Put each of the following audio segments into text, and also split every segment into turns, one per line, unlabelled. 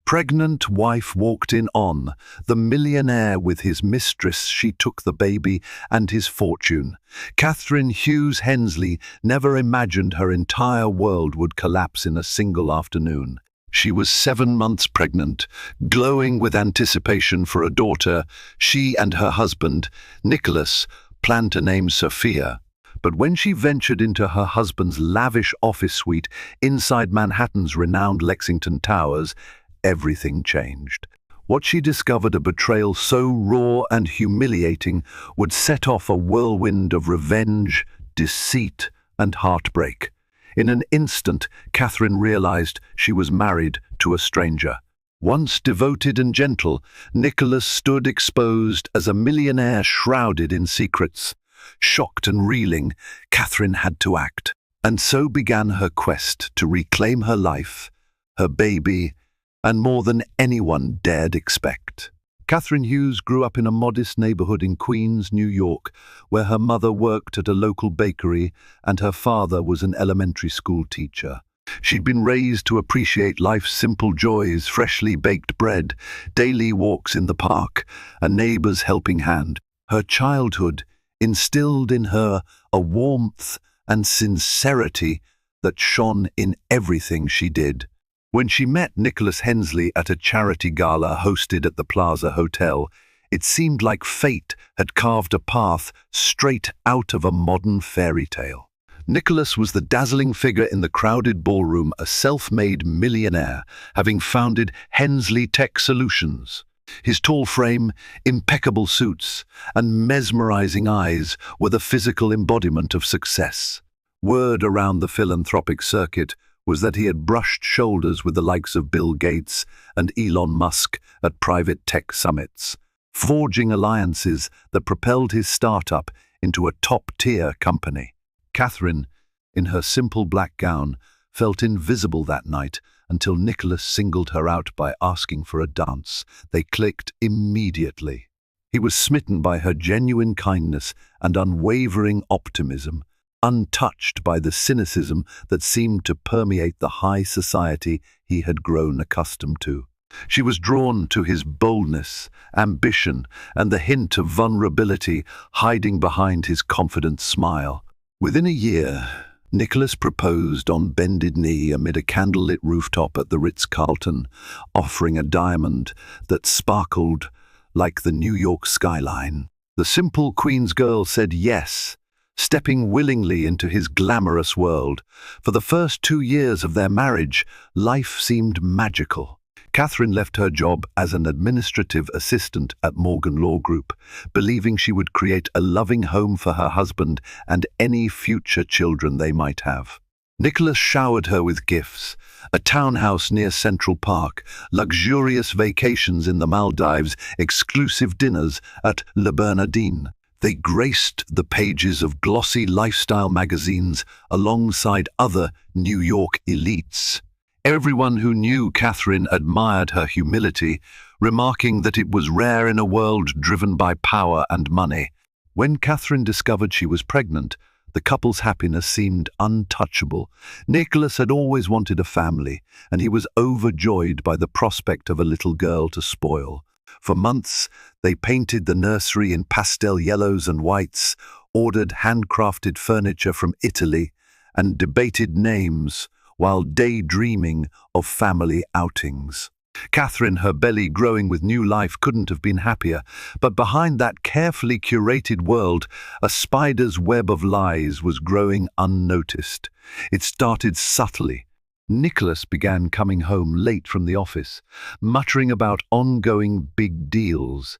pregnant wife walked in on, the millionaire with his mistress. She took the baby and his fortune. Catherine Hughes Hensley never imagined her entire world would collapse in a single afternoon. She was 7 months pregnant, glowing with anticipation for a daughter. She and her husband, Nicholas, planned to name Sophia. But when she ventured into her husband's lavish office suite inside Manhattan's renowned Lexington Towers, everything changed. What she discovered, a betrayal so raw and humiliating, would set off a whirlwind of revenge, deceit, and heartbreak. In an instant, Catherine realized she was married to a stranger. Once devoted and gentle, Nicholas stood exposed as a millionaire shrouded in secrets. Shocked and reeling, Catherine had to act. And so began her quest to reclaim her life, her baby, and more than anyone dared expect. Catherine Hughes grew up in a modest neighborhood in Queens, New York, where her mother worked at a local bakery and her father was an elementary school teacher. She'd been raised to appreciate life's simple joys: freshly baked bread, daily walks in the park, a neighbor's helping hand. Her childhood instilled in her a warmth and sincerity that shone in everything she did. When she met Nicholas Hensley at a charity gala hosted at the Plaza Hotel, it seemed like fate had carved a path straight out of a modern fairy tale. Nicholas was the dazzling figure in the crowded ballroom, a self-made millionaire, having founded Hensley Tech Solutions. His tall frame, impeccable suits, and mesmerizing eyes were the physical embodiment of success. Word around the philanthropic circuit was that he had brushed shoulders with the likes of Bill Gates and Elon Musk at private tech summits, forging alliances that propelled his startup into a top-tier company. Catherine, in her simple black gown, felt invisible that night until Nicholas singled her out by asking for a dance. They clicked immediately. He was smitten by her genuine kindness and unwavering optimism, untouched by the cynicism that seemed to permeate the high society he had grown accustomed to. She was drawn to his boldness, ambition, and the hint of vulnerability hiding behind his confident smile. Within a year, Nicholas proposed on bended knee amid a candlelit rooftop at the Ritz-Carlton, offering a diamond that sparkled like the New York skyline. The simple Queens girl said yes, stepping willingly into his glamorous world. For the first 2 years of their marriage, life seemed magical. Catherine left her job as an administrative assistant at Morgan Law Group, believing she would create a loving home for her husband and any future children they might have. Nicholas showered her with gifts: a townhouse near Central Park, luxurious vacations in the Maldives, exclusive dinners at Le Bernardin. They graced the pages of glossy lifestyle magazines alongside other New York elites. Everyone who knew Catherine admired her humility, remarking that it was rare in a world driven by power and money. When Catherine discovered she was pregnant, the couple's happiness seemed untouchable. Nicholas had always wanted a family, and he was overjoyed by the prospect of a little girl to spoil. For months, they painted the nursery in pastel yellows and whites, ordered handcrafted furniture from Italy, and debated names while daydreaming of family outings. Catherine, her belly growing with new life, couldn't have been happier, but behind that carefully curated world, a spider's web of lies was growing unnoticed. It started subtly. Nicholas began coming home late from the office, muttering about ongoing big deals.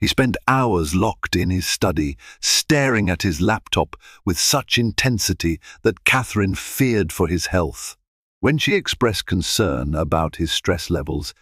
He spent hours locked in his study, staring at his laptop with such intensity that Catherine feared for his health. When she expressed concern about his stress levels,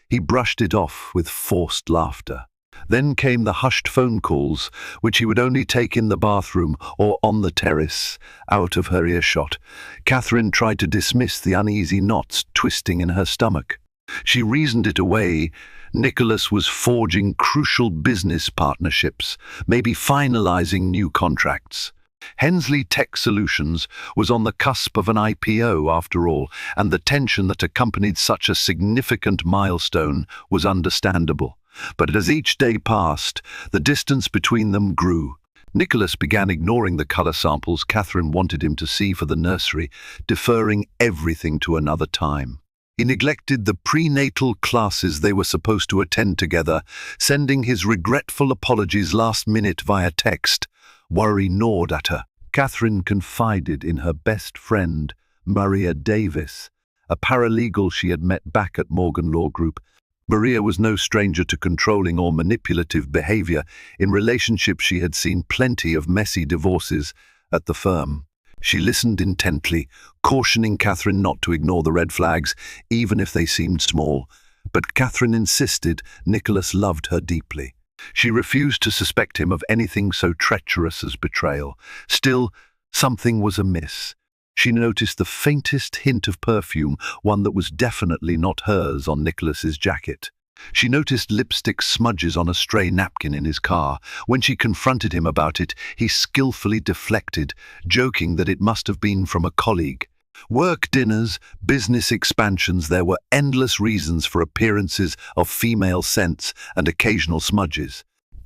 he brushed it off with forced laughter. Then came the hushed phone calls, which he would only take in the bathroom or on the terrace, out of her earshot. Catherine tried to dismiss the uneasy knots twisting in her stomach. She reasoned it away. Nicholas was forging crucial business partnerships, maybe finalizing new contracts. Hensley Tech Solutions was on the cusp of an IPO after all, and the tension that accompanied such a significant milestone was understandable. But as each day passed, the distance between them grew. Nicholas began ignoring the colour samples Catherine wanted him to see for the nursery, deferring everything to another time. He neglected the prenatal classes they were supposed to attend together, sending his regretful apologies last minute via text. Worry gnawed at her. Catherine confided in her best friend, Maria Davis, a paralegal she had met back at Morgan Law Group. Maria was no stranger to controlling or manipulative behavior. In relationships she had seen plenty of messy divorces at the firm. She listened intently, cautioning Catherine not to ignore the red flags, even if they seemed small. But Catherine insisted Nicholas loved her deeply. She refused to suspect him of anything so treacherous as betrayal. Still, something was amiss. She noticed the faintest hint of perfume, one that was definitely not hers, on Nicholas's jacket. She noticed lipstick smudges on a stray napkin in his car. When she confronted him about it, he skillfully deflected, joking that it must have been from a colleague. Work dinners, business expansions, there were endless reasons for appearances of female scents and occasional smudges.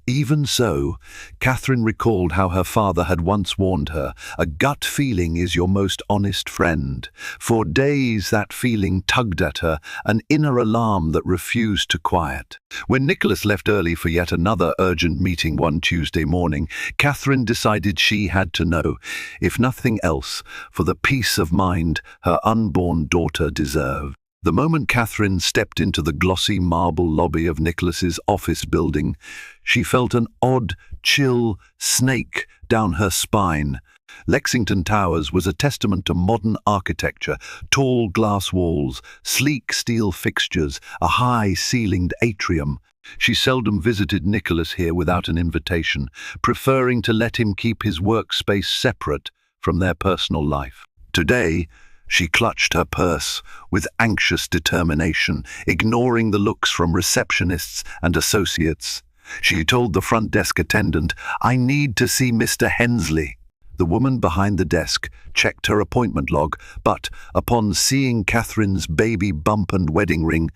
Even so, Catherine recalled how her father had once warned her, "A gut feeling is your most honest friend." For days that feeling tugged at her, an inner alarm that refused to quiet. When Nicholas left early for yet another urgent meeting one Tuesday morning, Catherine decided she had to know, if nothing else, for the peace of mind her unborn daughter deserved. The moment Catherine stepped into the glossy marble lobby of Nicholas's office building, she felt an odd, chill snake down her spine. Lexington Towers was a testament to modern architecture: tall glass walls, sleek steel fixtures, a high-ceilinged atrium. She seldom visited Nicholas here without an invitation, preferring to let him keep his workspace separate from their personal life. Today, she clutched her purse with anxious determination, ignoring the looks from receptionists and associates. She told the front desk attendant, "I need to see Mr. Hensley." The woman behind the desk checked her appointment log, but, upon seeing Catherine's baby bump and wedding ring,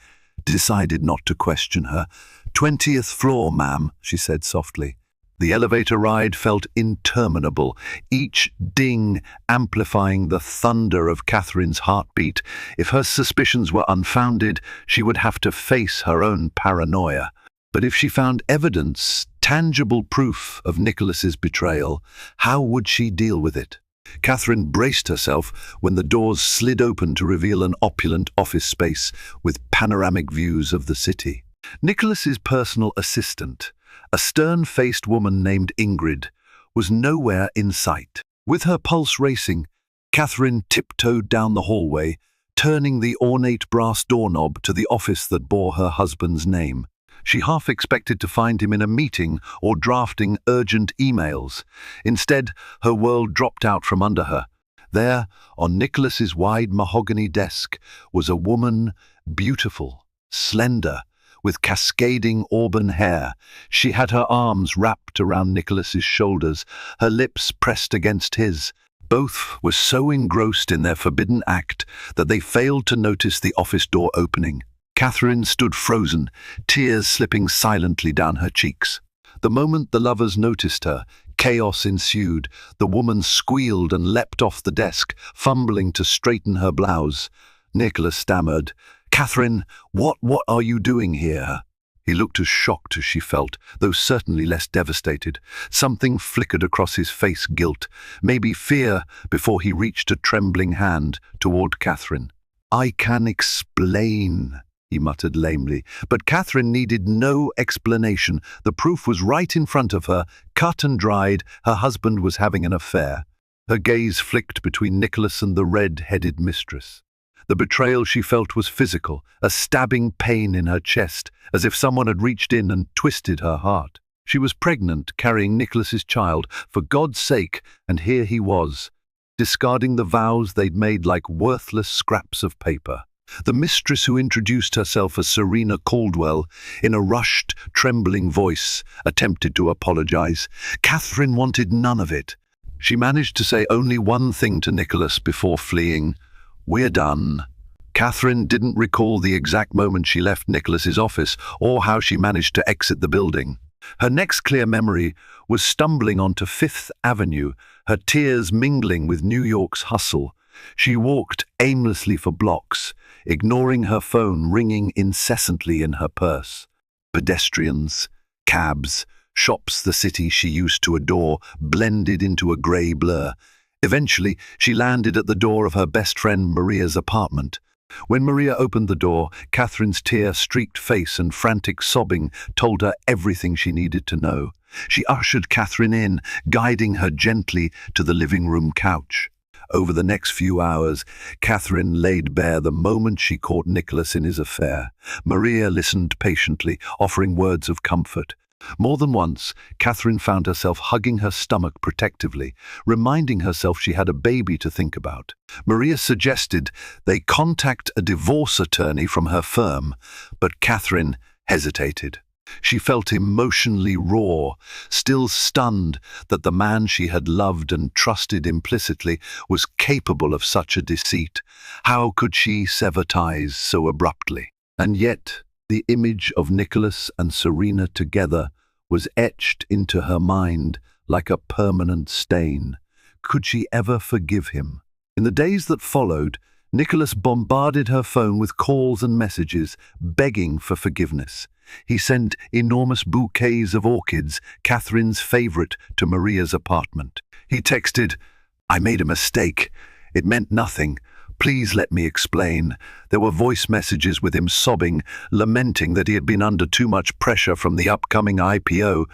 decided not to question her. "20th floor, ma'am," she said softly. The elevator ride felt interminable, each ding amplifying the thunder of Catherine's heartbeat. If her suspicions were unfounded, she would have to face her own paranoia. But if she found evidence, tangible proof of Nicholas's betrayal, how would she deal with it? Catherine braced herself when the doors slid open to reveal an opulent office space with panoramic views of the city. Nicholas's personal assistant, a stern-faced woman named Ingrid, was nowhere in sight. With her pulse racing, Catherine tiptoed down the hallway, turning the ornate brass doorknob to the office that bore her husband's name. She half expected to find him in a meeting or drafting urgent emails. Instead, her world dropped out from under her. There, on Nicholas's wide mahogany desk, was a woman, beautiful, slender, with cascading auburn hair. She had her arms wrapped around Nicholas's shoulders, her lips pressed against his. Both were so engrossed in their forbidden act that they failed to notice the office door opening. Catherine stood frozen, tears slipping silently down her cheeks. The moment the lovers noticed her, chaos ensued. The woman squealed and leapt off the desk, fumbling to straighten her blouse. Nicholas stammered, "Catherine, what are you doing here?" He looked as shocked as she felt, though certainly less devastated. Something flickered across his face, guilt, maybe fear, before he reached a trembling hand toward Catherine. "I can explain," he muttered lamely, but Catherine needed no explanation. The proof was right in front of her, cut and dried. Her husband was having an affair. Her gaze flicked between Nicholas and the red-headed mistress. The betrayal she felt was physical, a stabbing pain in her chest, as if someone had reached in and twisted her heart. She was pregnant, carrying Nicholas's child, for God's sake, and here he was, discarding the vows they'd made like worthless scraps of paper. The mistress, who introduced herself as Serena Caldwell, in a rushed, trembling voice, attempted to apologize. Catherine wanted none of it. She managed to say only one thing to Nicholas before fleeing: "We're done." Catherine didn't recall the exact moment she left Nicholas's office or how she managed to exit the building. Her next clear memory was stumbling onto Fifth Avenue, her tears mingling with New York's hustle. She walked aimlessly for blocks, ignoring her phone ringing incessantly in her purse. Pedestrians, cabs, shops the city she used to adore blended into a grey blur. Eventually, she landed at the door of her best friend Maria's apartment. When Maria opened the door, Catherine's tear-streaked face and frantic sobbing told her everything she needed to know. She ushered Catherine in, guiding her gently to the living room couch. Over the next few hours, Catherine laid bare the moment she caught Nicholas in his affair. Maria listened patiently, offering words of comfort. More than once, Catherine found herself hugging her stomach protectively, reminding herself she had a baby to think about. Maria suggested they contact a divorce attorney from her firm, but Catherine hesitated. She felt emotionally raw, still stunned that the man she had loved and trusted implicitly was capable of such a deceit. How could she sever ties so abruptly? And yet, the image of Nicholas and Serena together was etched into her mind like a permanent stain. Could she ever forgive him? In the days that followed, Nicholas bombarded her phone with calls and messages, begging for forgiveness. He sent enormous bouquets of orchids, Catherine's favorite, to Maria's apartment. He texted, "I made a mistake. It meant nothing. Please let me explain." There were voice messages with him sobbing, lamenting that he had been under too much pressure from the upcoming IPO.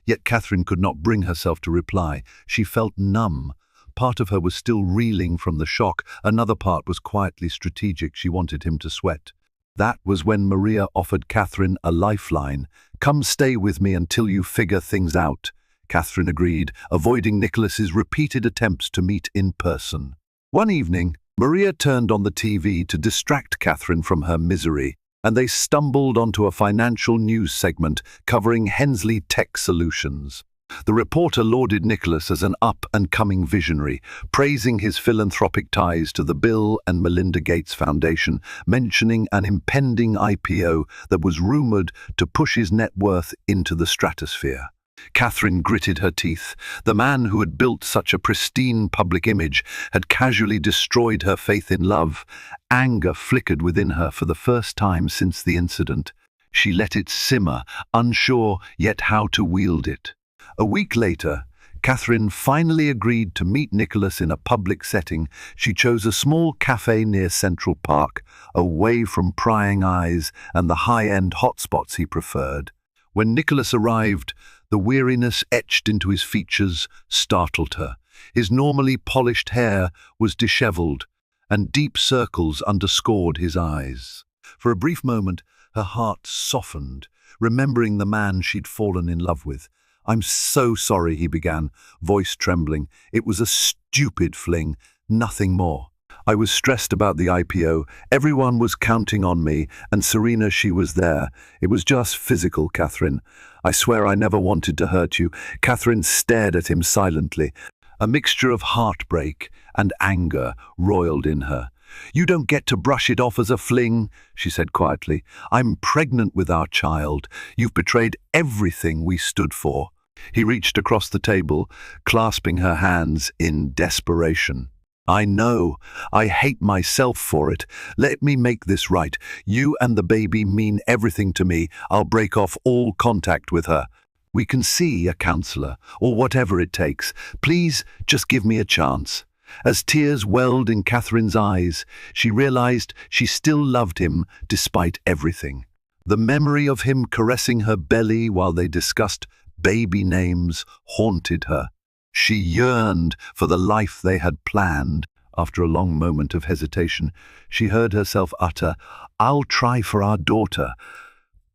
Yet Catherine could not bring herself to reply. She felt numb. Part of her was still reeling from the shock. Another part was quietly strategic. She wanted him to sweat. That was when Maria offered Catherine a lifeline. "Come stay with me until you figure things out." Catherine agreed, avoiding Nicholas's repeated attempts to meet in person. One evening, Maria turned on the TV to distract Catherine from her misery, and they stumbled onto a financial news segment covering Hensley Tech Solutions. The reporter lauded Nicholas as an up-and-coming visionary, praising his philanthropic ties to the Bill and Melinda Gates Foundation, mentioning an impending IPO that was rumored to push his net worth into the stratosphere. Catherine gritted her teeth. The man who had built such a pristine public image had casually destroyed her faith in love. Anger flickered within her for the first time since the incident. She let it simmer, unsure yet how to wield it. A week later, Catherine finally agreed to meet Nicholas in a public setting. She chose a small cafe near Central Park, away from prying eyes and the high-end hotspots he preferred. When Nicholas arrived, the weariness etched into his features startled her. His normally polished hair was disheveled, and deep circles underscored his eyes. For a brief moment, her heart softened, remembering the man she'd fallen in love with. "I'm so sorry," he began, voice trembling. "It was a stupid fling, nothing more. I was stressed about the IPO. Everyone was counting on me, and Serena, she was there. It was just physical, Catherine. I swear I never wanted to hurt you." Catherine stared at him silently. A mixture of heartbreak and anger roiled in her. "You don't get to brush it off as a fling," she said quietly. "I'm pregnant with our child. You've betrayed everything we stood for." He reached across the table, clasping her hands in desperation. "I know. I hate myself for it. Let me make this right. You and the baby mean everything to me. I'll break off all contact with her. We can see a counselor, or whatever it takes. Please, just give me a chance." As tears welled in Catherine's eyes, she realized she still loved him despite everything. The memory of him caressing her belly while they discussed baby names haunted her. She yearned for the life they had planned. After a long moment of hesitation, she heard herself utter, "I'll try for our daughter."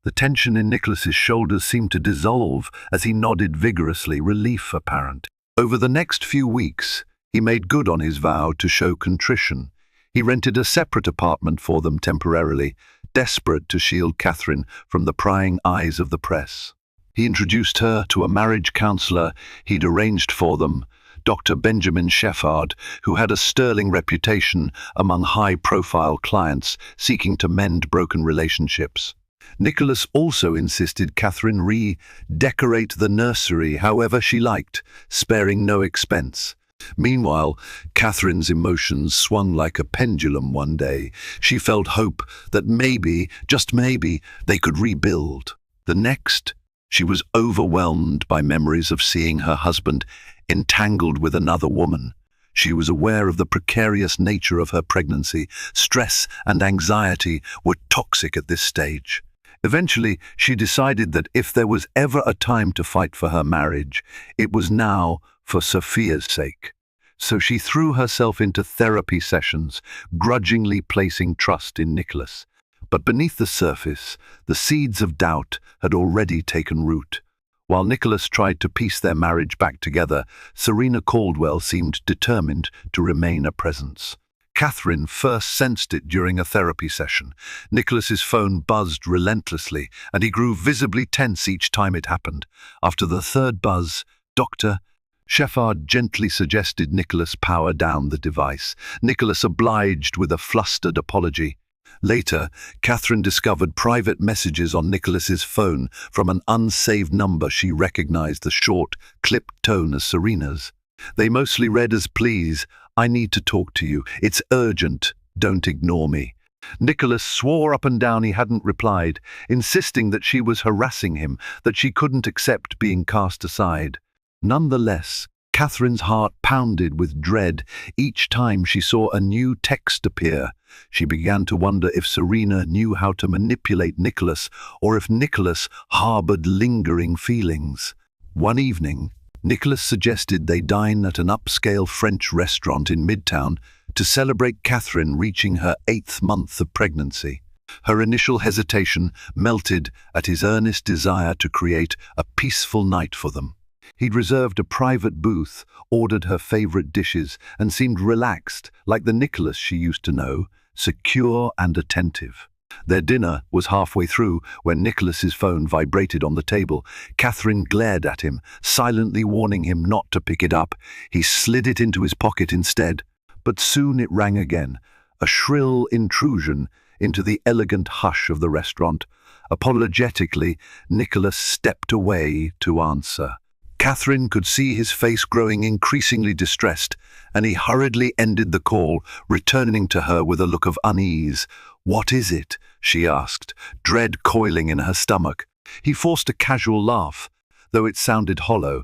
The tension in Nicholas's shoulders seemed to dissolve as he nodded vigorously, relief apparent. Over the next few weeks, he made good on his vow to show contrition. He rented a separate apartment for them temporarily, desperate to shield Catherine from the prying eyes of the press. He introduced her to a marriage counselor he'd arranged for them, Dr. Benjamin Sheffard, who had a sterling reputation among high-profile clients seeking to mend broken relationships. Nicholas also insisted Catherine redecorate the nursery however she liked, sparing no expense. Meanwhile, Catherine's emotions swung like a pendulum one day. She felt hope that maybe, just maybe, they could rebuild. The next, she was overwhelmed by memories of seeing her husband entangled with another woman. She was aware of the precarious nature of her pregnancy. Stress and anxiety were toxic at this stage. Eventually, she decided that if there was ever a time to fight for her marriage, it was now for Sophia's sake. So she threw herself into therapy sessions, grudgingly placing trust in Nicholas. But beneath the surface, the seeds of doubt had already taken root. While Nicholas tried to piece their marriage back together, Serena Caldwell seemed determined to remain a presence. Catherine first sensed it during a therapy session. Nicholas's phone buzzed relentlessly, and he grew visibly tense each time it happened. After the third buzz, Dr. Sheffard gently suggested Nicholas power down the device. Nicholas obliged with a flustered apology. Later, Catherine discovered private messages on Nicholas's phone from an unsaved number. She recognized the short, clipped tone as Serena's. They mostly read as, "Please, I need to talk to you. It's urgent. Don't ignore me." Nicholas swore up and down he hadn't replied, insisting that she was harassing him, that she couldn't accept being cast aside. Nonetheless, Catherine's heart pounded with dread each time she saw a new text appear. She began to wonder if Serena knew how to manipulate Nicholas, or if Nicholas harbored lingering feelings. One evening, Nicholas suggested they dine at an upscale French restaurant in Midtown to celebrate Catherine reaching her 8th month of pregnancy. Her initial hesitation melted at his earnest desire to create a peaceful night for them. He'd reserved a private booth, ordered her favorite dishes, and seemed relaxed, like the Nicholas she used to know, secure and attentive. Their dinner was halfway through when Nicholas's phone vibrated on the table. Catherine glared at him, silently warning him not to pick it up. He slid it into his pocket instead, but soon it rang again, a shrill intrusion into the elegant hush of the restaurant. Apologetically, Nicholas stepped away to answer. Catherine could see his face growing increasingly distressed, and he hurriedly ended the call, returning to her with a look of unease. "What is it?" she asked, dread coiling in her stomach. He forced a casual laugh, though it sounded hollow.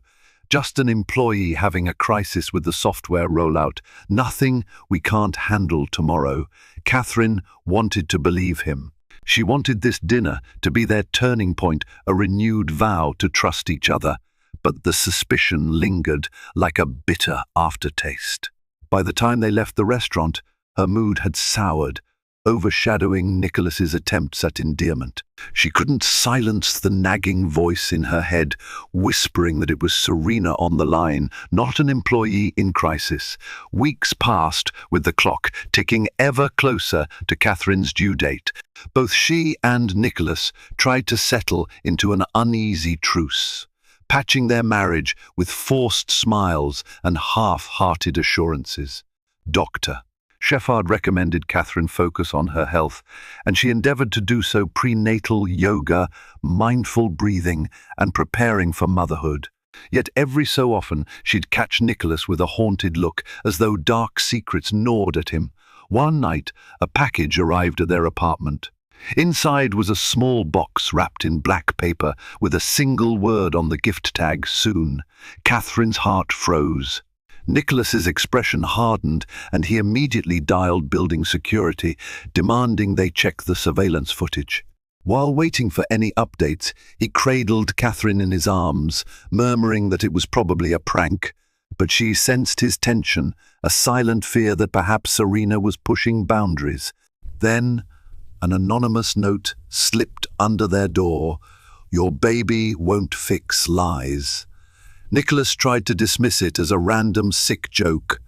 "Just an employee having a crisis with the software rollout. Nothing we can't handle tomorrow." Catherine wanted to believe him. She wanted this dinner to be their turning point, a renewed vow to trust each other. But the suspicion lingered like a bitter aftertaste. By the time they left the restaurant, her mood had soured, overshadowing Nicholas's attempts at endearment. She couldn't silence the nagging voice in her head, whispering that it was Serena on the line, not an employee in crisis. Weeks passed, with the clock ticking ever closer to Catherine's due date. Both she and Nicholas tried to settle into an uneasy truce, patching their marriage with forced smiles and half-hearted assurances. Dr. Sheffard recommended Catherine focus on her health, and she endeavored to do so: prenatal yoga, mindful breathing, and preparing for motherhood. Yet every so often she'd catch Nicholas with a haunted look, as though dark secrets gnawed at him. One night, a package arrived at their apartment. Inside was a small box wrapped in black paper with a single word on the gift tag: soon. Catherine's heart froze. Nicholas's expression hardened, and he immediately dialed building security, demanding they check the surveillance footage. While waiting for any updates, he cradled Catherine in his arms, murmuring that it was probably a prank. But she sensed his tension, a silent fear that perhaps Serena was pushing boundaries. Then an anonymous note slipped under their door: "Your baby won't fix lies." Nicholas tried to dismiss it as a random sick joke.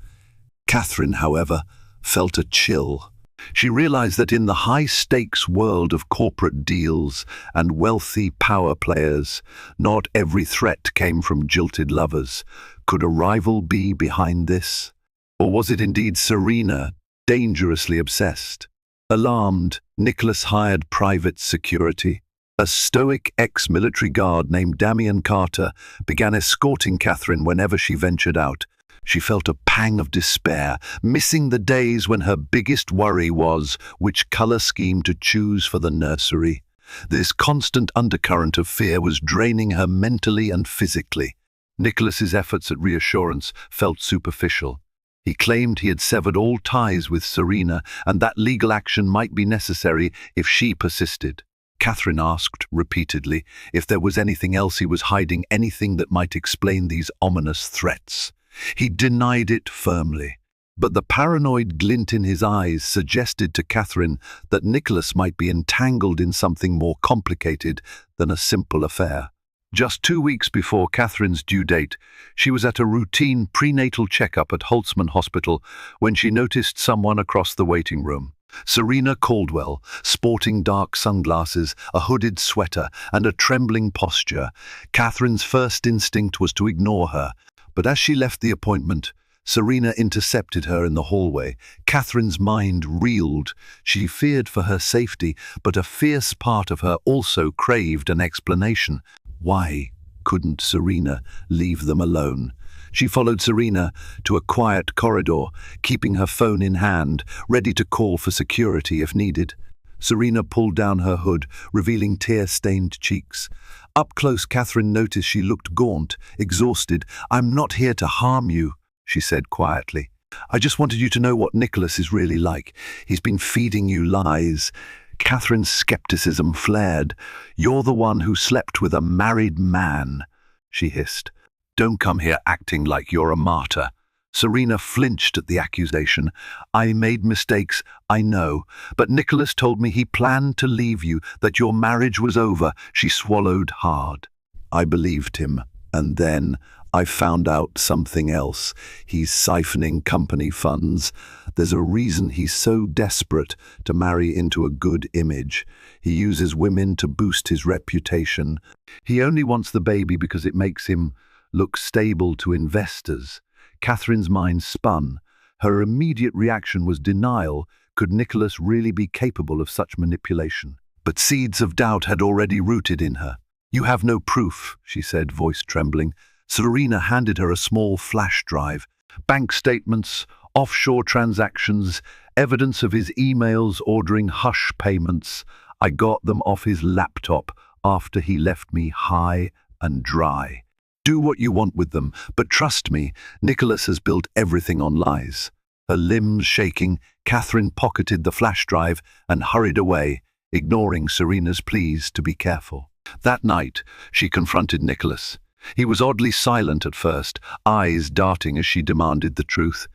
Catherine, however, felt a chill. She realized that in the high-stakes world of corporate deals and wealthy power players, not every threat came from jilted lovers. Could a rival be behind this? Or was it indeed Serena, dangerously obsessed? Alarmed, Nicholas hired private security. A stoic ex-military guard named Damian Carter began escorting Catherine whenever she ventured out. She felt a pang of despair, missing the days when her biggest worry was which color scheme to choose for the nursery. This constant undercurrent of fear was draining her mentally and physically. Nicholas's efforts at reassurance felt superficial. He claimed he had severed all ties with Serena and that legal action might be necessary if she persisted. Catherine asked repeatedly if there was anything else he was hiding, anything that might explain these ominous threats. He denied it firmly, but the paranoid glint in his eyes suggested to Catherine that Nicholas might be entangled in something more complicated than a simple affair. Just 2 weeks before Catherine's due date, she was at a routine prenatal checkup at Holtzman Hospital when she noticed someone across the waiting room. Serena Caldwell, sporting dark sunglasses, a hooded sweater, and a trembling posture. Catherine's first instinct was to ignore her, but as she left the appointment, Serena intercepted her in the hallway. Catherine's mind reeled. She feared for her safety, but a fierce part of her also craved an explanation. Why couldn't Serena leave them alone? She followed Serena to a quiet corridor, keeping her phone in hand, ready to call for security if needed. Serena pulled down her hood, revealing tear-stained cheeks. Up close, Catherine noticed she looked gaunt, exhausted. "I'm not here to harm you," she said quietly. "I just wanted you to know what Nicholas is really like. He's been feeding you lies." Catherine's skepticism flared. "You're the one who slept with a married man," she hissed. "Don't come here acting like you're a martyr." Serena flinched at the accusation. "I made mistakes, I know, but Nicholas told me he planned to leave you, that your marriage was over." She swallowed hard. "I believed him, and then I found out something else. He's siphoning company funds. There's a reason he's so desperate to marry into a good image. He uses women to boost his reputation. He only wants the baby because it makes him look stable to investors." Catherine's mind spun. Her immediate reaction was denial. Could Nicholas really be capable of such manipulation? But seeds of doubt had already rooted in her. "You have no proof," she said, voice trembling. Serena handed her a small flash drive. Bank statements, offshore transactions, evidence of his emails ordering hush payments. "I got them off his laptop after he left me high and dry. Do what you want with them, but trust me, Nicholas has built everything on lies." Her limbs shaking, Catherine pocketed the flash drive and hurried away, ignoring Serena's pleas to be careful. That night, she confronted Nicholas. He was oddly silent at first, eyes darting as she demanded the truth.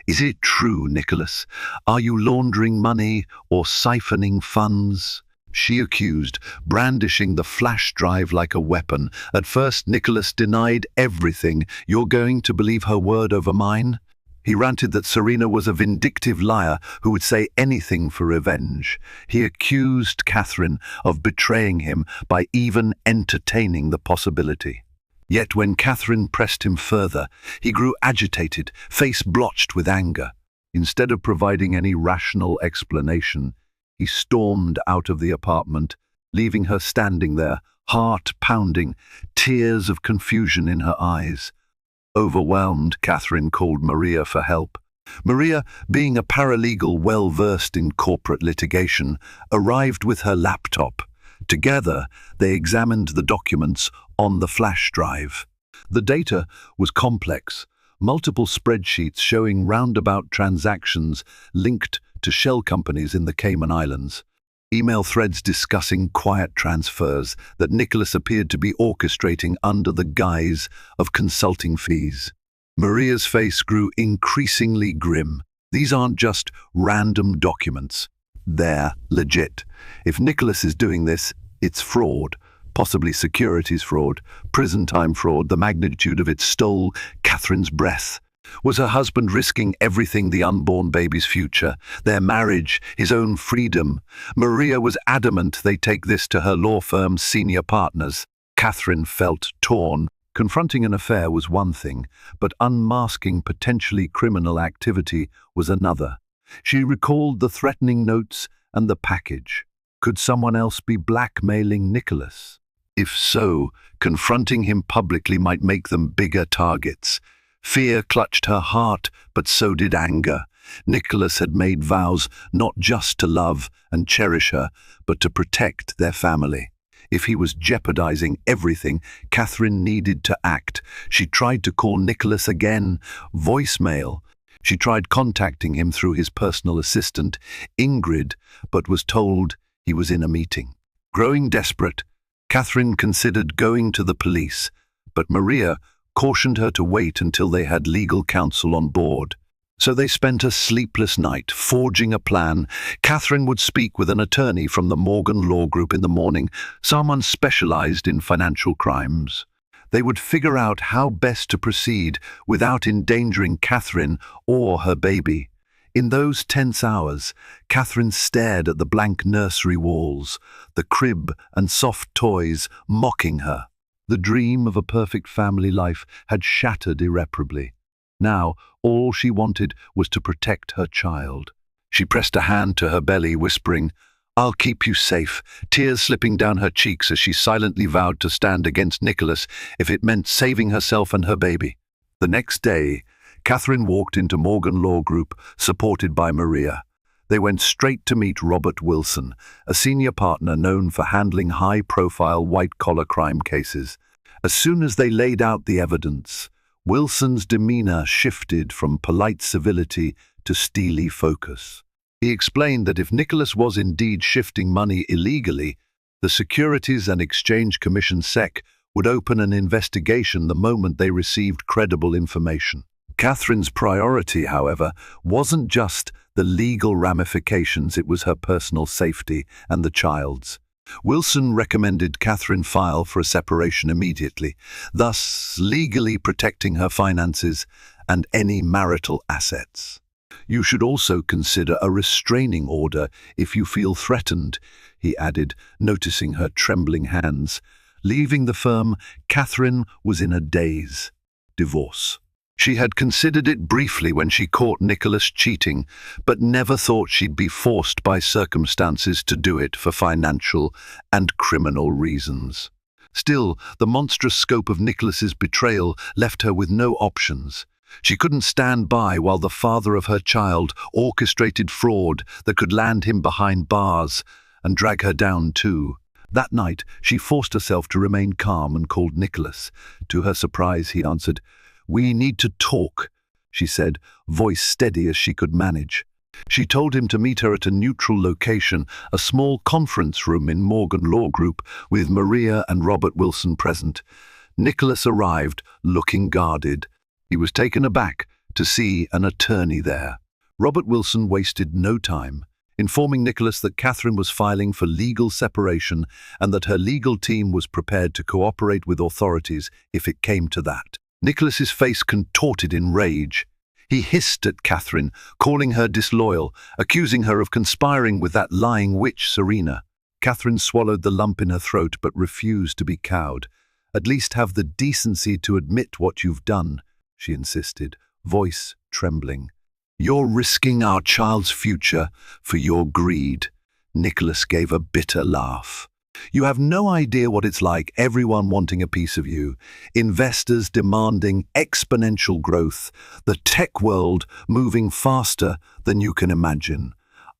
"Is it true, Nicholas? Are you laundering money or siphoning funds?" she accused, brandishing the flash drive like a weapon. At first, Nicholas denied everything. "You're going to believe her word over mine?" He ranted that Serena was a vindictive liar who would say anything for revenge. He accused Catherine of betraying him by even entertaining the possibility. Yet when Catherine pressed him further, he grew agitated, face blotched with anger. Instead of providing any rational explanation, he stormed out of the apartment, leaving her standing there, heart pounding, tears of confusion in her eyes. Overwhelmed, Catherine called Maria for help. Maria, being a paralegal well-versed in corporate litigation, arrived with her laptop. Together, they examined the documents on the flash drive. The data was complex, multiple spreadsheets showing roundabout transactions linked to shell companies in the Cayman Islands. Email threads discussing quiet transfers that Nicholas appeared to be orchestrating under the guise of consulting fees. Maria's face grew increasingly grim. "These aren't just random documents. They're legit. If Nicholas is doing this, it's fraud. Possibly securities fraud, prison time fraud. The magnitude of it stole Catherine's breath. Was her husband risking everything, the unborn baby's future, their marriage, his own freedom? Maria was adamant they take this to her law firm's senior partners. Catherine felt torn. Confronting an affair was one thing, but unmasking potentially criminal activity was another. She recalled the threatening notes and the package. Could someone else be blackmailing Nicholas? If so, confronting him publicly might make them bigger targets. Fear clutched her heart, but so did anger. Nicholas had made vows not just to love and cherish her, but to protect their family. If he was jeopardizing everything, Catherine needed to act. She tried to call Nicholas again, voicemail. She tried contacting him through his personal assistant, Ingrid, but was told he was in a meeting. Growing desperate, Catherine considered going to the police, but Maria cautioned her to wait until they had legal counsel on board. So they spent a sleepless night forging a plan. Catherine would speak with an attorney from the Morgan Law Group in the morning, someone specialized in financial crimes. They would figure out how best to proceed without endangering Catherine or her baby. In those tense hours, Catherine stared at the blank nursery walls, the crib and soft toys mocking her. The dream of a perfect family life had shattered irreparably. Now, all she wanted was to protect her child. She pressed a hand to her belly, whispering, "I'll keep you safe," tears slipping down her cheeks as she silently vowed to stand against Nicholas if it meant saving herself and her baby. The next day, Catherine walked into Morgan Law Group, supported by Maria. They went straight to meet Robert Wilson, a senior partner known for handling high-profile white-collar crime cases. As soon as they laid out the evidence, Wilson's demeanor shifted from polite civility to steely focus. He explained that if Nicholas was indeed shifting money illegally, the Securities and Exchange Commission (SEC) would open an investigation the moment they received credible information. Catherine's priority, however, wasn't just the legal ramifications, it was her personal safety and the child's. Wilson recommended Catherine file for a separation immediately, thus legally protecting her finances and any marital assets. "You should also consider a restraining order if you feel threatened," he added, noticing her trembling hands. Leaving the firm, Catherine was in a daze. Divorce. She had considered it briefly when she caught Nicholas cheating, but never thought she'd be forced by circumstances to do it for financial and criminal reasons. Still, the monstrous scope of Nicholas's betrayal left her with no options. She couldn't stand by while the father of her child orchestrated fraud that could land him behind bars and drag her down too. That night, she forced herself to remain calm and called Nicholas. To her surprise, he answered. "We need to talk," she said, voice steady as she could manage. She told him to meet her at a neutral location, a small conference room in Morgan Law Group, with Maria and Robert Wilson present. Nicholas arrived, looking guarded. He was taken aback to see an attorney there. Robert Wilson wasted no time, informing Nicholas that Catherine was filing for legal separation and that her legal team was prepared to cooperate with authorities if it came to that. Nicholas's face contorted in rage. He hissed at Catherine, calling her disloyal, accusing her of conspiring with that lying witch Serena. Catherine swallowed the lump in her throat but refused to be cowed. "At least have the decency to admit what you've done," she insisted, voice trembling. "You're risking our child's future for your greed." Nicholas gave a bitter laugh. "You have no idea what it's like, everyone wanting a piece of you, investors demanding exponential growth, the tech world moving faster than you can imagine.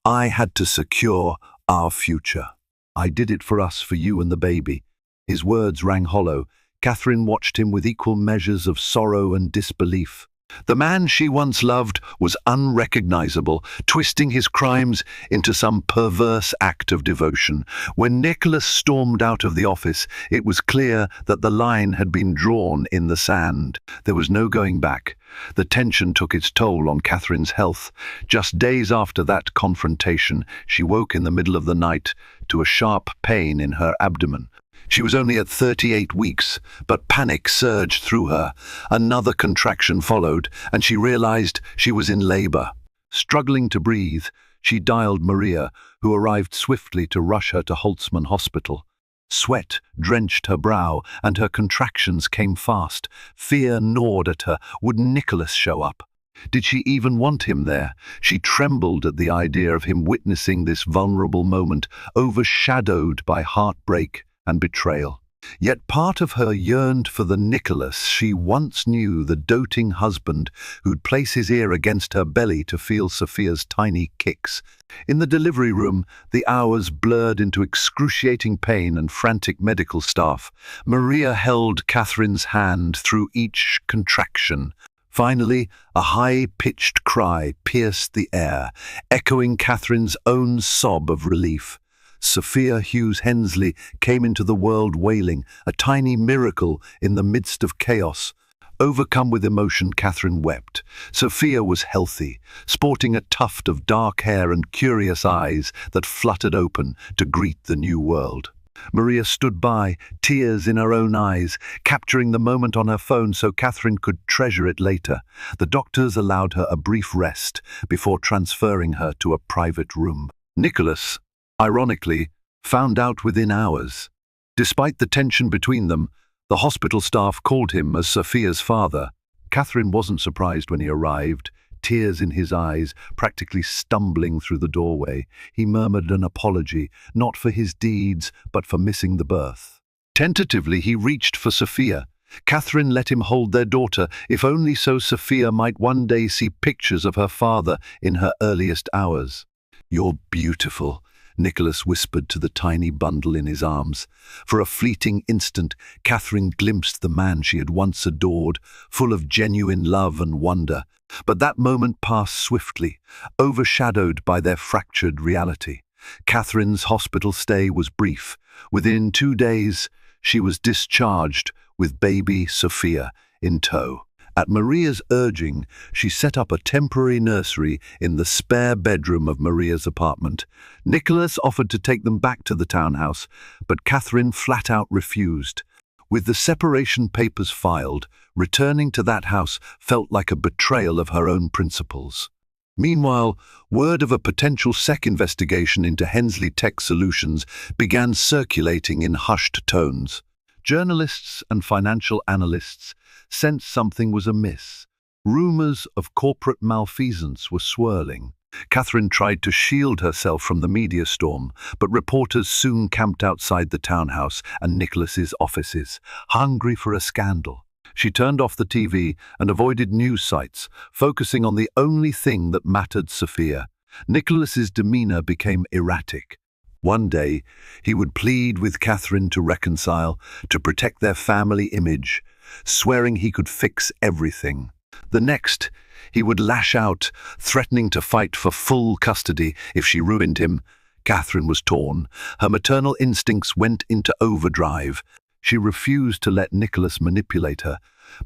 I had to secure our future. I did it for us, for you and the baby." His words rang hollow. Catherine watched him with equal measures of sorrow and disbelief. The man she once loved was unrecognizable, twisting his crimes into some perverse act of devotion. When Nicholas stormed out of the office, it was clear that the line had been drawn in the sand. There was no going back. The tension took its toll on Catherine's health. Just days after that confrontation, she woke in the middle of the night to a sharp pain in her abdomen. She was only at 38 weeks, but panic surged through her. Another contraction followed, and she realized she was in labor. Struggling to breathe, she dialed Maria, who arrived swiftly to rush her to Holtzman Hospital. Sweat drenched her brow, and her contractions came fast. Fear gnawed at her. Would Nicholas show up? Did she even want him there? She trembled at the idea of him witnessing this vulnerable moment, overshadowed by heartbreak and betrayal. Yet part of her yearned for the Nicholas she once knew, the doting husband who'd place his ear against her belly to feel Sophia's tiny kicks. In the delivery room, the hours blurred into excruciating pain and frantic medical staff. Maria held Catherine's hand through each contraction. Finally, a high-pitched cry pierced the air, echoing Catherine's own sob of relief. Sophia Hughes Hensley came into the world wailing, a tiny miracle in the midst of chaos. Overcome with emotion, Catherine wept. Sophia was healthy, sporting a tuft of dark hair and curious eyes that fluttered open to greet the new world. Maria stood by, tears in her own eyes, capturing the moment on her phone so Catherine could treasure it later. The doctors allowed her a brief rest before transferring her to a private room. Nicholas, ironically, found out within hours. Despite the tension between them, the hospital staff called him as Sophia's father. Catherine wasn't surprised when he arrived, tears in his eyes, practically stumbling through the doorway. He murmured an apology, not for his deeds, but for missing the birth. Tentatively, he reached for Sophia. Catherine let him hold their daughter, if only so Sophia might one day see pictures of her father in her earliest hours. "You're beautiful," Nicholas whispered to the tiny bundle in his arms. For a fleeting instant, Catherine glimpsed the man she had once adored, full of genuine love and wonder. But that moment passed swiftly, overshadowed by their fractured reality. Catherine's hospital stay was brief. Within 2 days, she was discharged with baby Sophia in tow. At Maria's urging, she set up a temporary nursery in the spare bedroom of Maria's apartment. Nicholas offered to take them back to the townhouse, but Catherine flat out refused. With the separation papers filed, returning to that house felt like a betrayal of her own principles. Meanwhile, word of a potential SEC investigation into Hensley Tech Solutions began circulating in hushed tones. Journalists and financial analysts sensed something was amiss. Rumors of corporate malfeasance were swirling. Catherine tried to shield herself from the media storm, but reporters soon camped outside the townhouse and Nicholas's offices, hungry for a scandal. She turned off the TV and avoided news sites, focusing on the only thing that mattered: Sophia. Nicholas's demeanor became erratic. One day, he would plead with Catherine to reconcile, to protect their family image, swearing he could fix everything. The next, he would lash out, threatening to fight for full custody if she ruined him. Catherine was torn. Her maternal instincts went into overdrive. She refused to let Nicholas manipulate her,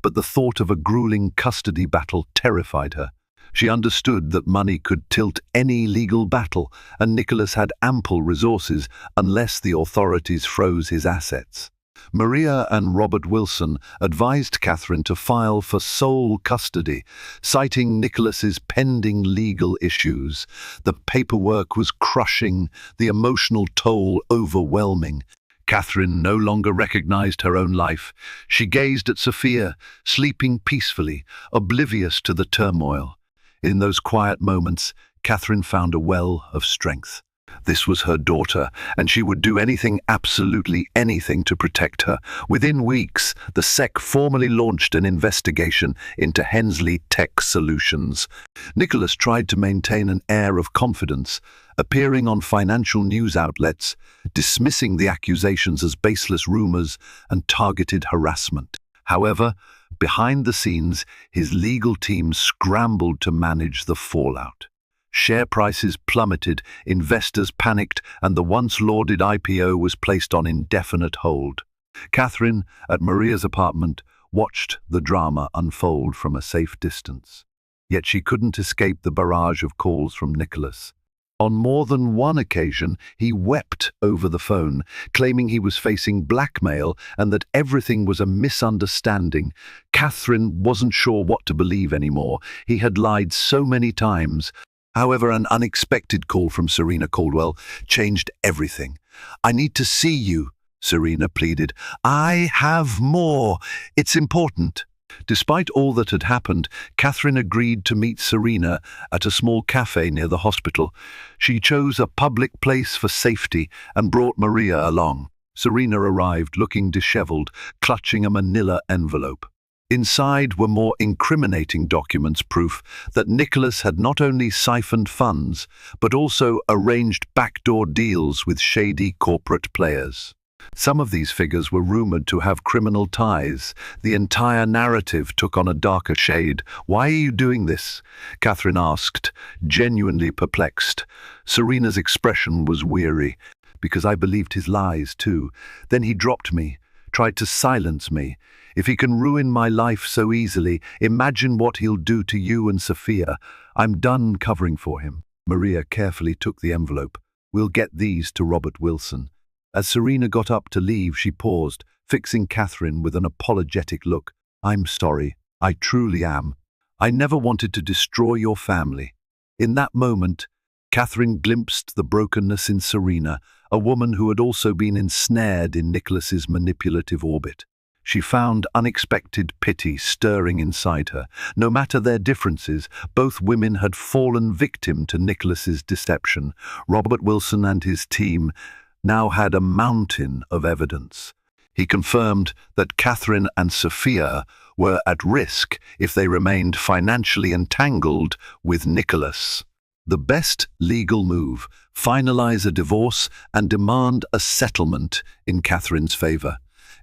but the thought of a grueling custody battle terrified her. She understood that money could tilt any legal battle, and Nicholas had ample resources unless the authorities froze his assets. Maria and Robert Wilson advised Catherine to file for sole custody, citing Nicholas's pending legal issues. The paperwork was crushing, the emotional toll overwhelming. Catherine no longer recognized her own life. She gazed at Sophia, sleeping peacefully, oblivious to the turmoil. In those quiet moments, Catherine found a well of strength. This was her daughter, and she would do anything, absolutely anything, to protect her. Within weeks, the SEC formally launched an investigation into Hensley Tech Solutions. Nicholas tried to maintain an air of confidence, appearing on financial news outlets, dismissing the accusations as baseless rumors and targeted harassment. However, behind the scenes, his legal team scrambled to manage the fallout. Share prices plummeted, investors panicked, and the once lauded IPO was placed on indefinite hold. Catherine, at Maria's apartment, watched the drama unfold from a safe distance. Yet she couldn't escape the barrage of calls from Nicholas. On more than one occasion, he wept over the phone, claiming he was facing blackmail and that everything was a misunderstanding. Catherine wasn't sure what to believe anymore. He had lied so many times. However, an unexpected call from Serena Caldwell changed everything. "I need to see you," Serena pleaded. "I have more. It's important." Despite all that had happened, Catherine agreed to meet Serena at a small cafe near the hospital. She chose a public place for safety and brought Maria along. Serena arrived looking disheveled, clutching a manila envelope. Inside were more incriminating documents, proof that Nicholas had not only siphoned funds, but also arranged backdoor deals with shady corporate players. Some of these figures were rumored to have criminal ties. The entire narrative took on a darker shade. "Why are you doing this?" Catherine asked, genuinely perplexed. Serena's expression was weary. "Because I believed his lies too. Then he dropped me, tried to silence me. If he can ruin my life so easily, imagine what he'll do to you and Sophia. I'm done covering for him." Maria carefully took the envelope. "We'll get these to Robert Wilson." As Serena got up to leave, she paused, fixing Catherine with an apologetic look. "I'm sorry. I truly am. I never wanted to destroy your family." In that moment, Catherine glimpsed the brokenness in Serena, a woman who had also been ensnared in Nicholas's manipulative orbit. She found unexpected pity stirring inside her. No matter their differences, both women had fallen victim to Nicholas's deception. Robert Wilson and his team now had a mountain of evidence. He confirmed that Catherine and Sophia were at risk if they remained financially entangled with Nicholas. The best legal move: finalize a divorce and demand a settlement in Catherine's favor,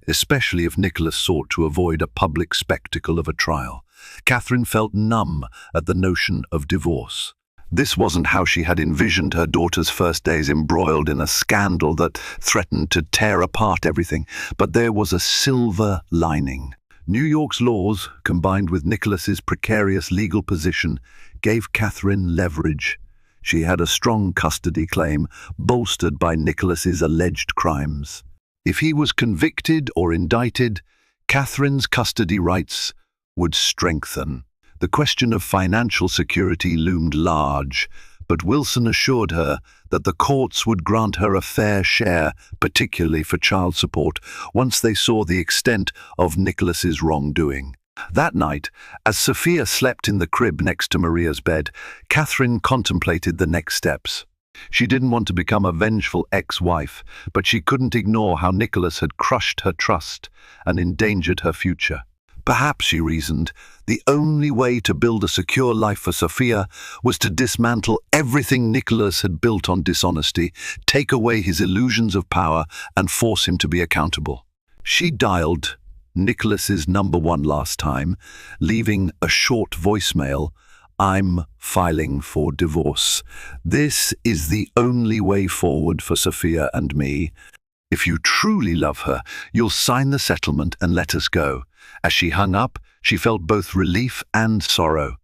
especially if Nicholas sought to avoid a public spectacle of a trial. Catherine felt numb at the notion of divorce. This wasn't how she had envisioned her daughter's first days, embroiled in a scandal that threatened to tear apart everything. But there was a silver lining. New York's laws, combined with Nicholas's precarious legal position, gave Catherine leverage. She had a strong custody claim, bolstered by Nicholas's alleged crimes. If he was convicted or indicted, Catherine's custody rights would strengthen. The question of financial security loomed large, but Wilson assured her that the courts would grant her a fair share, particularly for child support, once they saw the extent of Nicholas's wrongdoing. That night, as Sophia slept in the crib next to Maria's bed, Catherine contemplated the next steps. She didn't want to become a vengeful ex-wife, but she couldn't ignore how Nicholas had crushed her trust and endangered her future. Perhaps, she reasoned, the only way to build a secure life for Sophia was to dismantle everything Nicholas had built on dishonesty, take away his illusions of power, and force him to be accountable. She dialed Nicholas's number one last time, leaving a short voicemail. "I'm filing for divorce. This is the only way forward for Sophia and me. If you truly love her, you'll sign the settlement and let us go." As she hung up, she felt both relief and sorrow.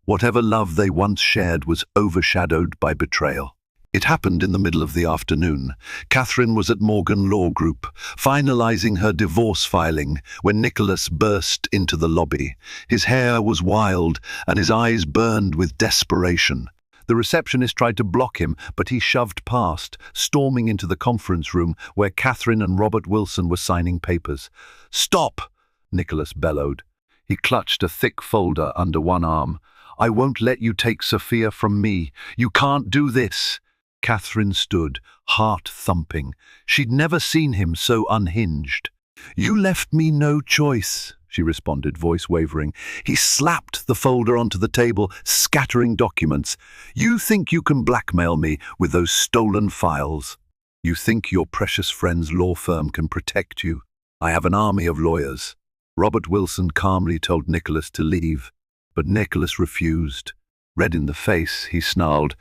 Whatever love they once shared was overshadowed by betrayal. It happened in the middle of the afternoon. Catherine was at Morgan Law Group, finalizing her divorce filing, when Nicholas burst into the lobby. His hair was wild, and his eyes burned with desperation. The receptionist tried to block him, but he shoved past, storming into the conference room where Catherine and Robert Wilson were signing papers. "Stop!" Nicholas bellowed. He clutched a thick folder under one arm. "I won't let you take Sophia from me. You can't do this." Catherine stood, heart thumping. She'd never seen him so unhinged. "You left me no choice," she responded, voice wavering. He slapped the folder onto the table, scattering documents. "You think you can blackmail me with those stolen files? You think your precious friend's law firm can protect you? I have an army of lawyers." Robert Wilson calmly told Nicholas to leave, but Nicholas refused. Red in the face, he snarled,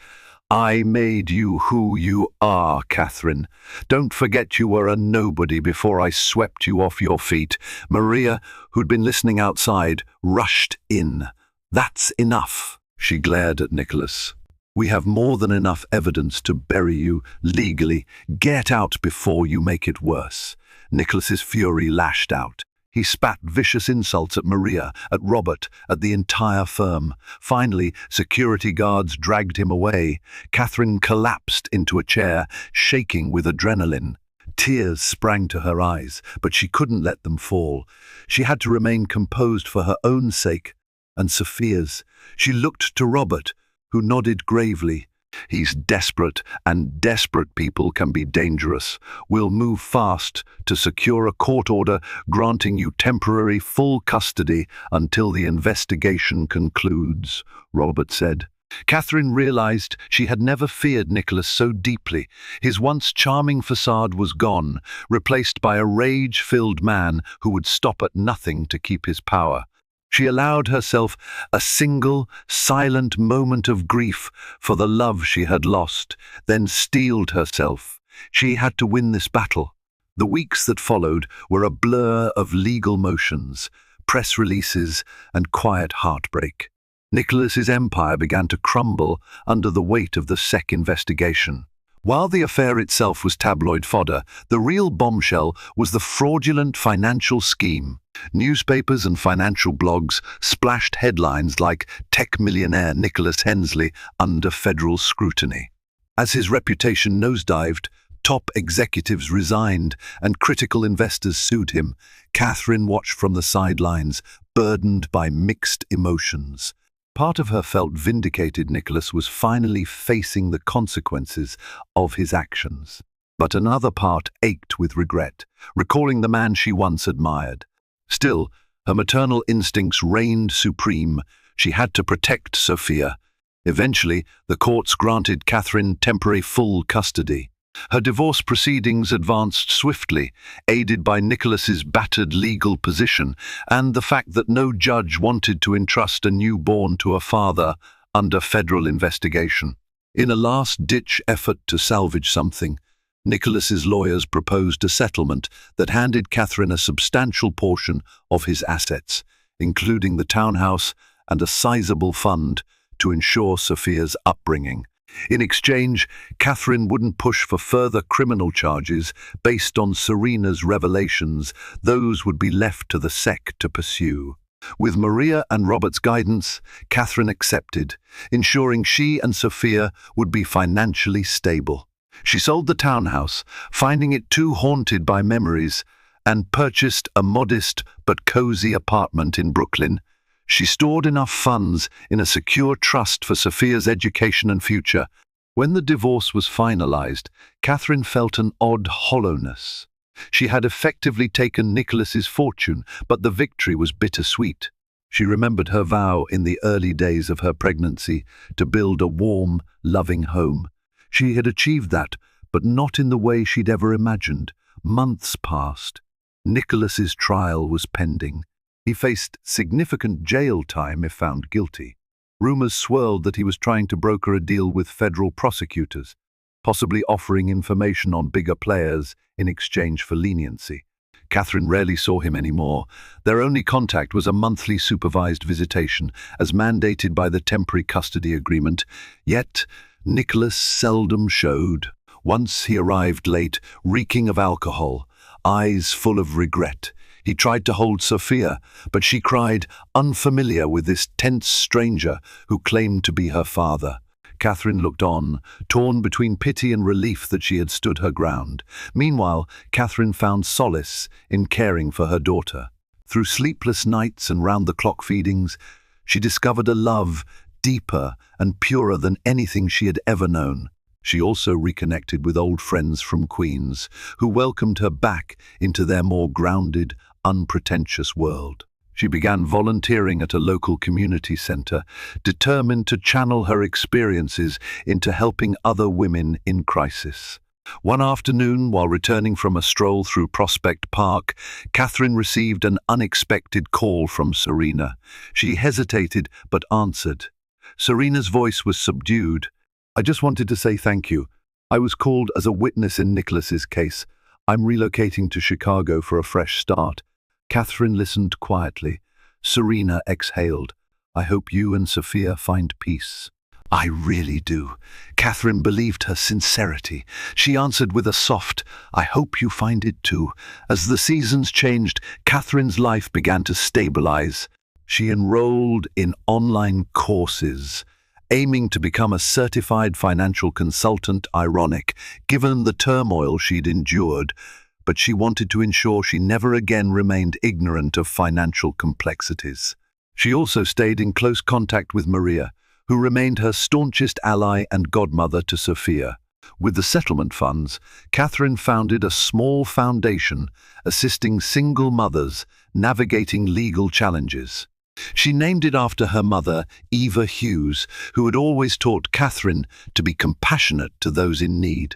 "I made you who you are, Catherine. Don't forget you were a nobody before I swept you off your feet." Maria, who'd been listening outside, rushed in. "That's enough," she glared at Nicholas. We have more than enough evidence to bury you legally. Get out before you make it worse." Nicholas's fury lashed out. He spat vicious insults at Maria, at Robert, at the entire firm. Finally, security guards dragged him away. Catherine collapsed into a chair, shaking with adrenaline. Tears sprang to her eyes, but she couldn't let them fall. She had to remain composed for her own sake and Sophia's. She looked to Robert, who nodded gravely. "He's desperate, and desperate people can be dangerous. We'll move fast to secure a court order granting you temporary full custody until the investigation concludes," Robert said. Catherine realized she had never feared Nicholas so deeply. His once charming facade was gone, replaced by a rage-filled man who would stop at nothing to keep his power. She allowed herself a single, silent moment of grief for the love she had lost, then steeled herself. She had to win this battle. The weeks that followed were a blur of legal motions, press releases, and quiet heartbreak. Nicholas's empire began to crumble under the weight of the SEC investigation. While the affair itself was tabloid fodder, the real bombshell was the fraudulent financial scheme. Newspapers and financial blogs splashed headlines like "Tech Millionaire Nicholas Hensley under federal scrutiny." As his reputation nosedived, top executives resigned and critical investors sued him. Catherine watched from the sidelines, burdened by mixed emotions. Part of her felt vindicated. Nicholas was finally facing the consequences of his actions. But another part ached with regret, recalling the man she once admired. Still, her maternal instincts reigned supreme. She had to protect Sophia. Eventually, the courts granted Catherine temporary full custody. Her divorce proceedings advanced swiftly, aided by Nicholas's battered legal position and the fact that no judge wanted to entrust a newborn to a father under federal investigation. In a last-ditch effort to salvage something, Nicholas's lawyers proposed a settlement that handed Catherine a substantial portion of his assets, including the townhouse and a sizable fund to ensure Sophia's upbringing. In exchange, Catherine wouldn't push for further criminal charges based on Serena's revelations. Those would be left to the SEC to pursue. With Maria and Robert's guidance, Catherine accepted, ensuring she and Sophia would be financially stable. She sold the townhouse, finding it too haunted by memories, and purchased a modest but cozy apartment in Brooklyn. She stored enough funds in a secure trust for Sophia's education and future. When the divorce was finalized, Catherine felt an odd hollowness. She had effectively taken Nicholas's fortune, but the victory was bittersweet. She remembered her vow in the early days of her pregnancy to build a warm, loving home. She had achieved that, but not in the way she'd ever imagined. Months passed. Nicholas's trial was pending. He faced significant jail time if found guilty. Rumors swirled that he was trying to broker a deal with federal prosecutors, possibly offering information on bigger players in exchange for leniency. Catherine rarely saw him anymore. Their only contact was a monthly supervised visitation, as mandated by the temporary custody agreement. Yet, Nicholas seldom showed. Once he arrived late, reeking of alcohol, eyes full of regret. He tried to hold Sophia, but she cried, unfamiliar with this tense stranger who claimed to be her father. Catherine looked on, torn between pity and relief that she had stood her ground. Meanwhile, Catherine found solace in caring for her daughter. Through sleepless nights and round-the-clock feedings, she discovered a love deeper and purer than anything she had ever known. She also reconnected with old friends from Queens, who welcomed her back into their more grounded, unpretentious world. She began volunteering at a local community center, determined to channel her experiences into helping other women in crisis. One afternoon, while returning from a stroll through Prospect Park, Catherine received an unexpected call from Serena. She hesitated but answered. Serena's voice was subdued. "I just wanted to say thank you. I was called as a witness in Nicholas's case. I'm relocating to Chicago for a fresh start." Catherine listened quietly. Serena exhaled. "I hope you and Sophia find peace." I really do. Catherine believed her sincerity. She answered with a soft, I hope you find it too. As the seasons changed, Catherine's life began to stabilize. She enrolled in online courses, aiming to become a certified financial consultant. Ironic, given the turmoil she'd endured, but she wanted to ensure she never again remained ignorant of financial complexities. She also stayed in close contact with Maria, who remained her staunchest ally and godmother to Sophia. With the settlement funds, Catherine founded a small foundation assisting single mothers navigating legal challenges. She named it after her mother, Eva Hughes, who had always taught Catherine to be compassionate to those in need.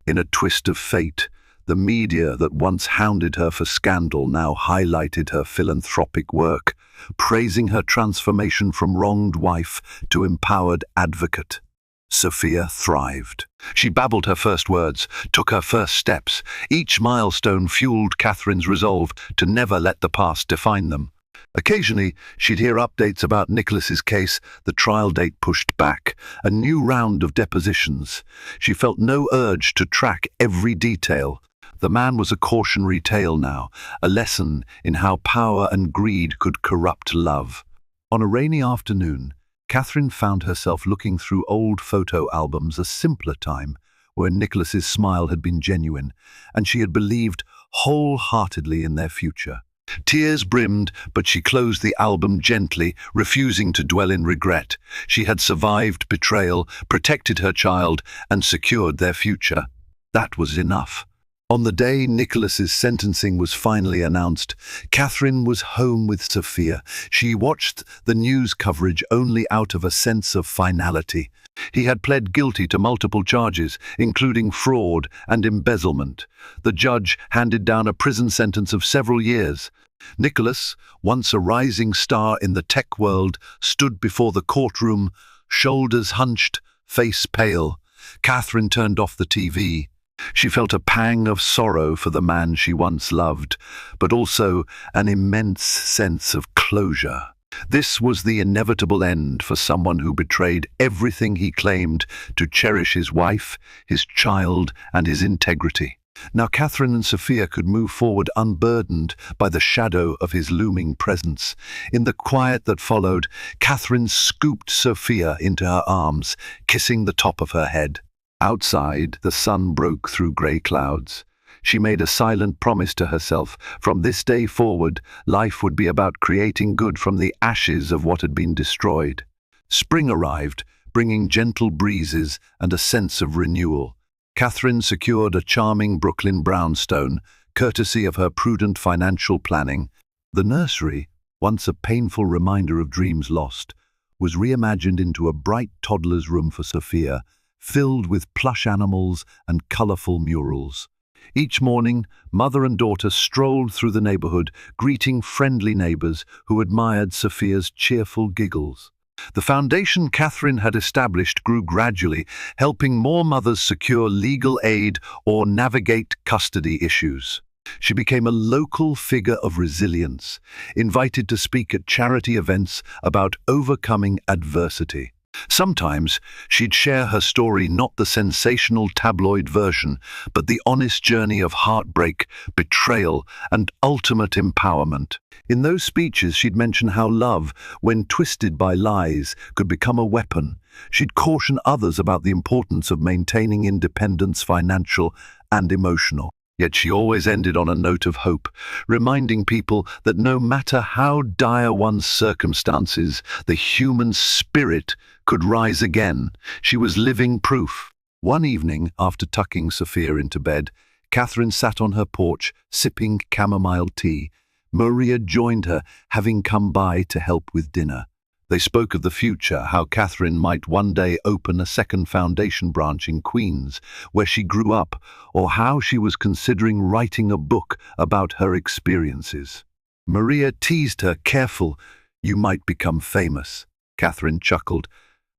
In a twist of fate, the media that once hounded her for scandal now highlighted her philanthropic work, praising her transformation from wronged wife to empowered advocate. Sophia thrived. She babbled her first words, took her first steps. Each milestone fueled Catherine's resolve to never let the past define them. Occasionally, she'd hear updates about Nicholas's case, the trial date pushed back, a new round of depositions. She felt no urge to track every detail. The man was a cautionary tale now, a lesson in how power and greed could corrupt love. On a rainy afternoon, Catherine found herself looking through old photo albums, a simpler time, where Nicholas's smile had been genuine, and she had believed wholeheartedly in their future. Tears brimmed, but she closed the album gently, refusing to dwell in regret. She had survived betrayal, protected her child, and secured their future. That was enough. On the day Nicholas's sentencing was finally announced, Catherine was home with Sophia. She watched the news coverage only out of a sense of finality. He had pled guilty to multiple charges, including fraud and embezzlement. The judge handed down a prison sentence of several years. Nicholas, once a rising star in the tech world, stood before the courtroom, shoulders hunched, face pale. Catherine turned off the TV. She felt a pang of sorrow for the man she once loved, but also an immense sense of closure. This was the inevitable end for someone who betrayed everything he claimed to cherish: his wife, his child, and his integrity. Now Catherine and Sophia could move forward unburdened by the shadow of his looming presence. In the quiet that followed, Catherine scooped Sophia into her arms, kissing the top of her head. Outside, the sun broke through grey clouds. She made a silent promise to herself. From this day forward, life would be about creating good from the ashes of what had been destroyed. Spring arrived, bringing gentle breezes and a sense of renewal. Catherine secured a charming Brooklyn brownstone, courtesy of her prudent financial planning. The nursery, once a painful reminder of dreams lost, was reimagined into a bright toddler's room for Sophia, filled with plush animals and colourful murals. Each morning, mother and daughter strolled through the neighbourhood, greeting friendly neighbours who admired Sophia's cheerful giggles. The foundation Catherine had established grew gradually, helping more mothers secure legal aid or navigate custody issues. She became a local figure of resilience, invited to speak at charity events about overcoming adversity. Sometimes she'd share her story, not the sensational tabloid version, but the honest journey of heartbreak, betrayal, and ultimate empowerment. In those speeches, she'd mention how love, when twisted by lies, could become a weapon. She'd caution others about the importance of maintaining independence, financial and emotional. Yet she always ended on a note of hope, reminding people that no matter how dire one's circumstances, the human spirit could rise again. She was living proof. One evening, after tucking Sophia into bed, Catherine sat on her porch, sipping chamomile tea. Maria joined her, having come by to help with dinner. They spoke of the future, how Catherine might one day open a second foundation branch in Queens, where she grew up, or how she was considering writing a book about her experiences. Maria teased her, "Careful, you might become famous." Catherine chuckled,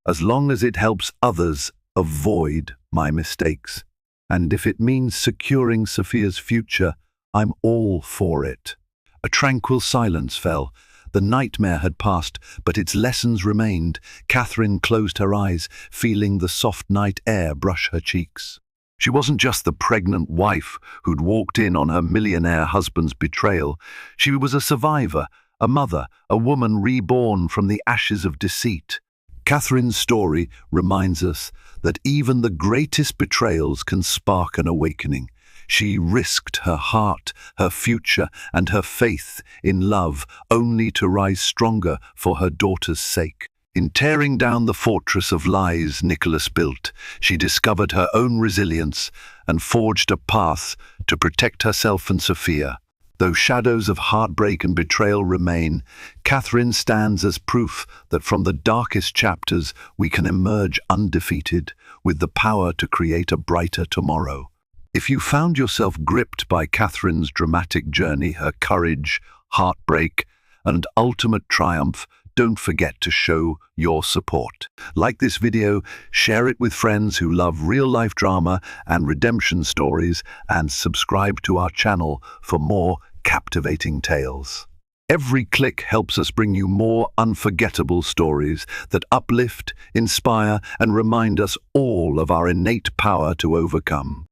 "As long as it helps others avoid my mistakes. And if it means securing Sophia's future, I'm all for it." A tranquil silence fell. The nightmare had passed, but its lessons remained. Catherine closed her eyes, feeling the soft night air brush her cheeks. She wasn't just the pregnant wife who'd walked in on her millionaire husband's betrayal. She was a survivor, a mother, a woman reborn from the ashes of deceit. Catherine's story reminds us that even the greatest betrayals can spark an awakening. She risked her heart, her future, and her faith in love, only to rise stronger for her daughter's sake. In tearing down the fortress of lies Nicholas built, she discovered her own resilience and forged a path to protect herself and Sophia. Though shadows of heartbreak and betrayal remain, Catherine stands as proof that from the darkest chapters we can emerge undefeated, with the power to create a brighter tomorrow. If you found yourself gripped by Catherine's dramatic journey, her courage, heartbreak, and ultimate triumph, don't forget to show your support. Like this video, share it with friends who love real-life drama and redemption stories, and subscribe to our channel for more captivating tales. Every click helps us bring you more unforgettable stories that uplift, inspire, and remind us all of our innate power to overcome.